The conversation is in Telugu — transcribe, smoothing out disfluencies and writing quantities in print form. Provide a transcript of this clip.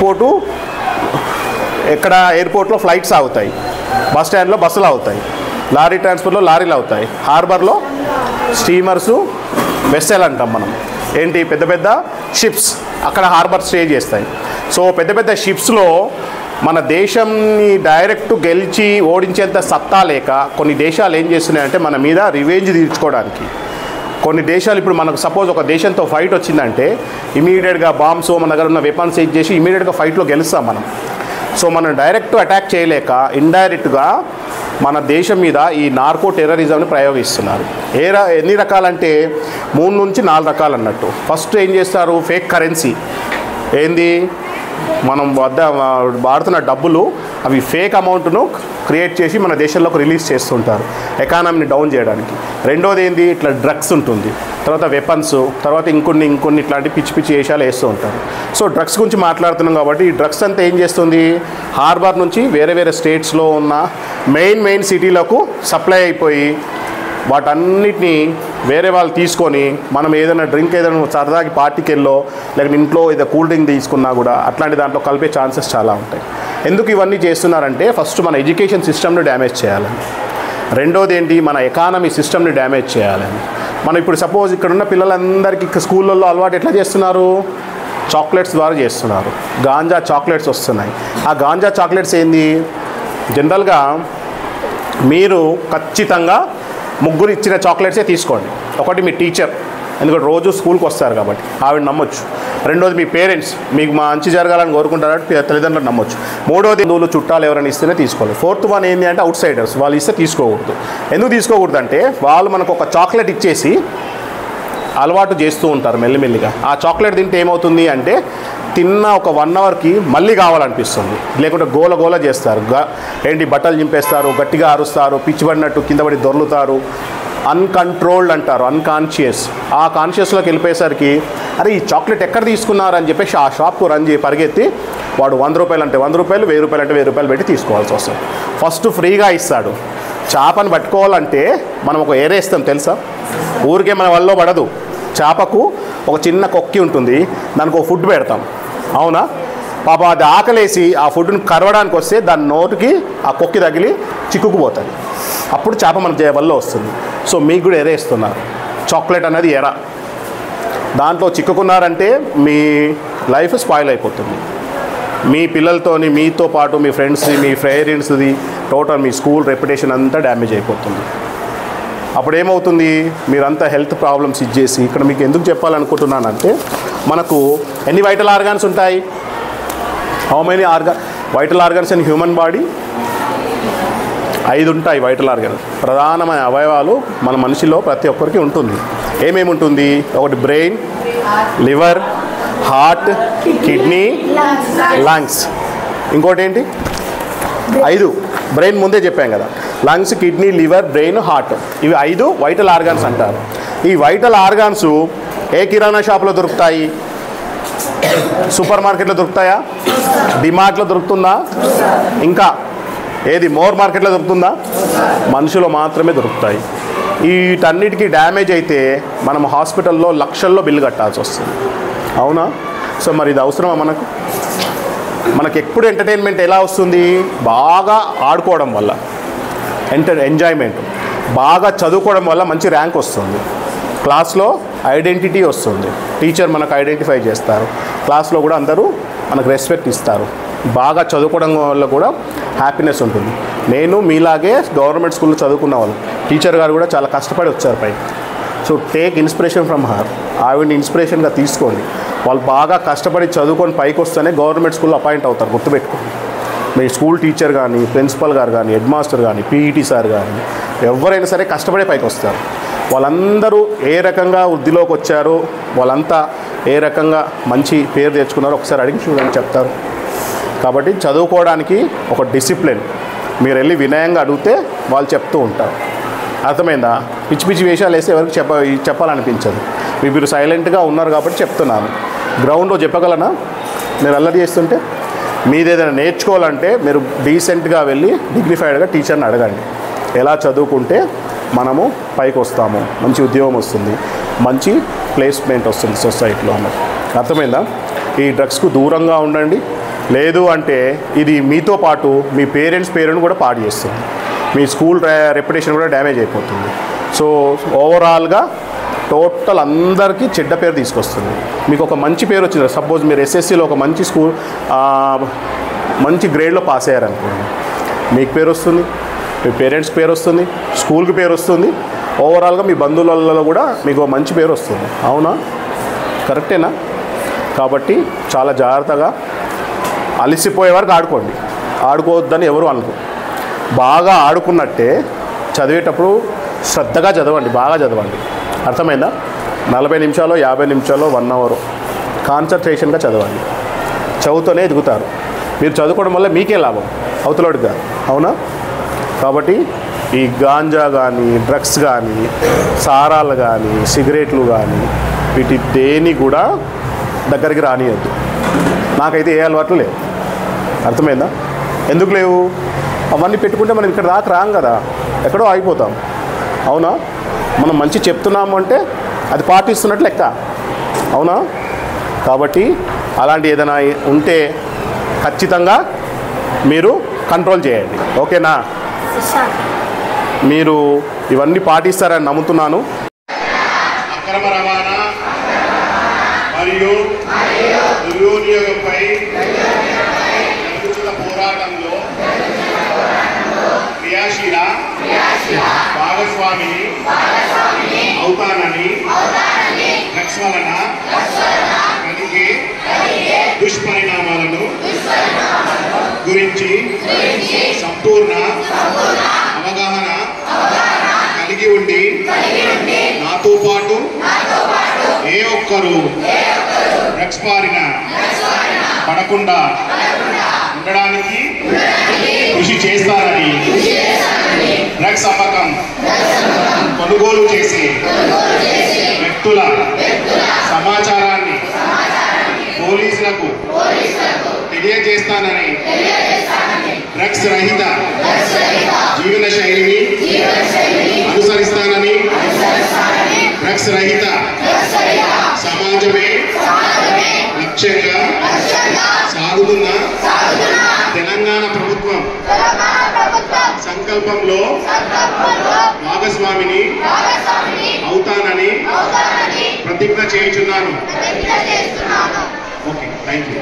ఎయిర్పోర్టు ఎక్కడ ఎయిర్పోర్ట్లో ఫ్లైట్స్ ఆగుతాయి, బస్ స్టాండ్లో బస్సులు అవుతాయి, లారీ ట్రాన్స్పోర్ట్లో లారీలు అవుతాయి, హార్బర్లో స్టీమర్సు వెస్సెల్ అంటాం మనం, ఏంటి పెద్ద పెద్ద షిప్స్ అక్కడ హార్బర్ స్టే చేస్తాయి. సో పెద్ద పెద్ద షిప్స్లో మన దేశంని డైరెక్ట్ గెలిచి ఓడించేంత సత్తా లేక కొన్ని దేశాలు ఏం చేస్తున్నాయంటే మన మీద రివెంజ్ తీర్చుకోవడానికి, కొన్ని దేశాలు ఇప్పుడు మనకు సపోజ్ ఒక దేశంతో ఫైట్ వచ్చిందంటే ఇమీడియట్గా బాంబ్స్ మన దగ్గర ఉన్న వెపన్స్ యూజ్ చేసి ఇమీడియట్గా ఫైట్లో గెలుస్తాం మనం. సో మనం డైరెక్ట్ అటాక్ చేయలేక ఇండైరెక్ట్గా మన దేశం మీద ఈ నార్కో టెర్రరిజంని ప్రయోగిస్తున్నారు. ఎన్ని రకాలంటే 3 నుంచి 4 రకాలు అన్నట్టు. ఫస్ట్ ఏం చేస్తారు, ఫేక్ కరెన్సీ. ఏంది, మనం వాడుతున్న డబ్బులు అవి ఫేక్ అమౌంట్ను క్రియేట్ చేసి మన దేశంలోకి రిలీజ్ చేస్తుంటారు ఎకానమీని డౌన్ చేయడానికి. రెండోది ఏంది, ఇట్లా డ్రగ్స్ ఉంటుంది, తర్వాత వెపన్స్, తర్వాత ఇంకొన్ని ఇట్లాంటి పిచ్చి పిచ్చి వేషాలు వేస్తూ ఉంటారు. సో డ్రగ్స్ గురించి మాట్లాడుతున్నాం కాబట్టి ఈ డ్రగ్స్ అంతా ఏం చేస్తుంది, హార్బర్ నుంచి వేరే వేరే స్టేట్స్లో ఉన్న మెయిన్ సిటీలకు సప్లై అయిపోయి వాటన్నిటిని వేరే వాళ్ళు తీసుకొని మనం ఏదైనా డ్రింక్ ఏదైనా సరదాకి పార్టీకి వెళ్ళో లేకపోతే ఇంట్లో ఏదో కూల్ డ్రింక్ తీసుకున్నా కూడా అట్లాంటి దాంట్లో కలిపే ఛాన్సెస్ చాలా ఉంటాయి. ఎందుకు ఇవన్నీ చేస్తున్నారంటే ఫస్ట్ మన ఎడ్యుకేషన్ సిస్టమ్ని డ్యామేజ్ చేయాలని, రెండోది ఏంటి మన ఎకానమీ సిస్టమ్ని డ్యామేజ్ చేయాలని. మనం ఇప్పుడు సపోజ్ ఇక్కడున్న పిల్లలందరికీ స్కూళ్ళల్లో అలవాటు ఎట్లా చేస్తున్నారు, చాక్లెట్స్ ద్వారా చేస్తున్నారు. గాంజా చాక్లెట్స్ వస్తున్నాయి. ఆ గాంజా చాక్లెట్స్ ఏంది, జనరల్గా మీరు ఖచ్చితంగా 3 ఇచ్చిన చాక్లెట్సే తీసుకోండి. ఒకటి మీ టీచర్, ఎందుకంటే రోజు స్కూల్కి వస్తారు కాబట్టి ఆవిడ నమ్మొచ్చు. రెండోది మీ పేరెంట్స్, మీకు మంచి జరగాలని కోరుకుంటారు తల్లిదండ్రులు నమ్మొచ్చు. మూడోది బంధువులు చుట్టాలు ఎవరైనా ఇస్తేనే తీసుకోవాలి. ఫోర్త్ వన్ ఏంటి అంటే అవుట్ సైడర్స్, వాళ్ళు ఇస్తే తీసుకోకూడదు. ఎందుకు తీసుకోకూడదు అంటే వాళ్ళు మనకు ఒక చాక్లెట్ ఇచ్చేసి అలవాటు చేస్తూ ఉంటారు మెల్లిమెల్లిగా. ఆ చాక్లెట్ తింటే ఏమవుతుంది అంటే తిన్న ఒక 1 అవర్కి మళ్ళీ కావాలనిపిస్తుంది, లేకుంటే గోల చేస్తారు, ఏంటి బట్టలు చింపేస్తారు, గట్టిగా అరుస్తారు, పిచ్చి పడినట్టు కింద పడి దొర్లుతారు. అన్కంట్రోల్డ్ అంటారు, అన్కాన్షియస్. ఆ కాన్షియస్లోకి వెళ్ళిపోయేసరికి అరే ఈ చాక్లెట్ ఎక్కడ తీసుకున్నారని చెప్పేసి ఆ షాప్కు పరిగెత్తి వాడు 100 రూపాయలు అంటే 100 రూపాయలు, 1000 రూపాయలు అంటే 1000 రూపాయలు పెట్టి తీసుకోవాల్సి వస్తుంది. ఫస్ట్ ఫ్రీగా ఇస్తాడు. చేపను పట్టుకోవాలంటే మనం ఒక ఏరేస్తాం తెలుసా, ఊరికే మన వల్ల పడదు. చేపకు ఒక చిన్న కొక్కి ఉంటుంది, దానికి ఒక ఫుడ్ పెడతాం, అవునా? పాప అది ఆకలేసి ఆ ఫుడ్ని కరవడానికి వస్తే దాని నోటికి ఆ కొక్కి తగిలి చిక్కుకుపోతుంది, అప్పుడు చేప మన వల్ల వస్తుంది. సో మీకు కూడా ఎరేస్తున్నారు. చాక్లెట్ అనేది ఎర, దాంట్లో చిక్కుకున్నారంటే మీ లైఫ్ స్పాయిల్ అయిపోతుంది. మీ పిల్లలతోని, మీతో పాటు మీ ఫ్రెండ్స్ది, మీ పేరెంట్స్ది, టోటల్ మీ స్కూల్ రెప్యుటేషన్ అంతా డ్యామేజ్ అయిపోతుంది. అప్పుడు ఏమవుతుంది, మీరంతా హెల్త్ ప్రాబ్లమ్స్ ఇచ్చేసి. ఇక్కడ మీకు ఎందుకు చెప్పాలనుకుంటున్నానంటే మనకు ఎన్ని వైటల్ ఆర్గాన్స్ ఉంటాయి, how many vital organs in human body? 5 ఉంటాయి వైటల్ ఆర్గాన్స్. ప్రధానమైన అవయవాలు మన మనిషిలో ప్రతి ఒక్కరికి ఉంటుంది. ఏమేమి ఉంటుంది, ఒకటి brain, liver, heart, kidney, lungs. ఇంకోటి ఏంటి, 5. బ్రెయిన్ ముందే చెప్పాం కదా, lungs, kidney, liver, brain, heart, ఇవి 5 వైటల్ ఆర్గాన్స్ అంటారు. ఈ వైటల్ ఆర్గాన్స్ ఏ కిరాణా షాప్లో దొరుకుతాయి, సూపర్ మార్కెట్లో దొరుకుతాయా, డిమార్ట్లో దొరుకుతుందా, ఇంకా ఏది మోర్ మార్కెట్లో దొరుకుతుందా? మనుషులు మాత్రమే దొరుకుతాయి. వీటన్నిటికీ డ్యామేజ్ అయితే మనం హాస్పిటల్లో లక్షల్లో బిల్లు కట్టాల్సి వస్తుంది, అవునా? సో మరి ఇది అవసరమా మనకు? మనకు ఎప్పుడు ఎంటర్టైన్మెంట్ ఎలా వస్తుంది, బాగా ఆడుకోవడం వల్ల ఎంజాయ్మెంట్, బాగా చదువుకోవడం వల్ల మంచి ర్యాంక్ వస్తుంది, క్లాస్లో ఐడెంటిటీ వస్తుంది, టీచర్ మనకు ఐడెంటిఫై చేస్తారు, క్లాస్లో కూడా అందరూ మనకు రెస్పెక్ట్ ఇస్తారు. బాగా చదువుకోవడం వల్ల కూడా హ్యాపీనెస్ ఉంటుంది. నేను మీలాగే గవర్నమెంట్ స్కూల్లో చదువుకున్న వాళ్ళు, టీచర్ గారు కూడా చాలా కష్టపడి వచ్చారు పైకి. So take inspiration from her, ఆవిడని ఇన్స్పిరేషన్గా తీసుకోండి. వాళ్ళు బాగా కష్టపడి చదువుకొని పైకి వస్తేనే గవర్నమెంట్ స్కూల్లో అపాయింట్ అవుతారు, గుర్తుపెట్టుకోండి. మీ స్కూల్ టీచర్ కానీ, ప్రిన్సిపల్ గారు కానీ, హెడ్ మాస్టర్ కానీ, పీఈటీ సార్ కానీ, ఎవరైనా సరే కష్టపడే పైకి వస్తారు. వాళ్ళందరూ ఏ రకంగా వృద్ధిలోకి వచ్చారో, వాళ్ళంతా ఏ రకంగా మంచి పేరు తెచ్చుకున్నారో ఒకసారి అడిగి చూడండి, చెప్తారు. కాబట్టి చదువుకోవడానికి ఒక డిసిప్లిన్, మీరు వెళ్ళి వినయంగా అడిగితే వాళ్ళు చెప్తూ ఉంటారు. అర్థమైందా? పిచ్చి పిచ్చి వేషాలు వేస్తే ఎవరికి చెప్పాలనిపించదు. మీరు సైలెంట్గా ఉన్నారు కాబట్టి చెప్తున్నాను. గ్రౌండ్లో చెప్పగలనా నేను అల్లరి చేస్తుంటే? మీరు ఏదైనా నేర్చుకోవాలంటే మీరు డీసెంట్గా వెళ్ళి డిగ్నిఫైడ్గా టీచర్ని అడగండి. ఎలా చదువుకుంటే మనము పైకి వస్తాము, మంచి ఉద్యోగం వస్తుంది, మంచి ప్లేస్మెంట్ వస్తుంది సొసైటీలో అన్నది. అర్థమైందా? ఈ డ్రగ్స్కు దూరంగా ఉండండి. లేదు అంటే ఇది మీతో పాటు మీ పేరెంట్స్ పేరును కూడా పాడు చేస్తుంది, మీ స్కూల్ రెప్యుటేషన్ కూడా డ్యామేజ్ అయిపోతుంది. సో ఓవరాల్గా టోటల్ అందరికీ చెడ్డ పేరు తీసుకొస్తుంది. మీకు ఒక మంచి పేరు వచ్చింది, సపోజ్ మీరు ఎస్ఎస్సిలో ఒక మంచి స్కూల్ మంచి గ్రేడ్లో పాస్ అయ్యారనుకోండి, మీకు పేరు వస్తుంది, మీ పేరెంట్స్ పేరు వస్తుంది, స్కూల్కి పేరు వస్తుంది, ఓవరాల్గా మీ బంధువులలో కూడా మీకు మంచి పేరు వస్తుంది. అవునా? కరెక్టేనా? కాబట్టి చాలా జాగ్రత్తగా అలసిపోయే వరకు ఆడుకోండి, ఆడుకోవద్దని ఎవరు అనరు. బాగా ఆడుకున్నట్టే చదివేటప్పుడు శ్రద్ధగా చదవండి, బాగా చదవండి. అర్థమైందా? 40 నిమిషాలు 50 నిమిషాలు 1 అవర్ కాన్సన్ట్రేషన్గా చదవండి. చదువుతూనే ఎదుగుతారు. మీరు చదువుకోవడం వల్ల మీకే లాభం, అవతలోడికి కాదు. అవునా? కాబట్టి ఈ గాంజా కానీ, డ్రగ్స్ కానీ, సారాలు కానీ, సిగరెట్లు కానీ, వీటి దేని కూడా దగ్గరికి రానియద్దు. నాకైతే ఏ అలవాట్లు లేవు. అర్థమైందా? ఎందుకు లేవు? అవన్నీ పెట్టుకుంటే మనం ఇక్కడ దాకా రాం కదా, ఎక్కడో ఆగిపోతాం. అవునా? మనం మంచి చెప్తున్నాము అంటే అది పాటిస్తున్నట్లు లెక్క. అవునా? కాబట్టి అలాంటి ఏదైనా ఉంటే ఖచ్చితంగా మీరు కంట్రోల్ చేయండి. ఓకేనా? మీరు ఇవన్నీ పాటిస్తారని నమ్ముతున్నాను. అక్రమ రవాణా మరియు దుర్వినియోగంపై జరుగుతున్న పోరాటంలో క్రియాశీల భాగస్వామిని అవుతానని డ్రగ్స్ వలన కలిగే దుష్పరిణామాలను గురించి సంపూర్ణ అవగాహన కలిగి ఉండి నాతో పాటు ఏ ఒక్కరూ డ్రగ్స్ బారిన పడకుండా ఉండడానికి కృషి చేస్తారని, డ్రగ్స్ అమ్మకం కొనుగోలు చేసే వ్యక్తుల సమాచారాన్ని పోలీసులకు తెలియజేస్తానని, డ్రగ్స్ రహిత జీవన శైలిని అనుసరిస్తానని, డ్రగ్స్ రహిత సమాజమే లక్ష్యంగా సాగుతున్న తెలంగాణ ప్రభుత్వం సంకల్పంలో భాగస్వామిని అవుతానని ప్రతిజ్ఞ చేయుచున్నాను. Okay, thank you.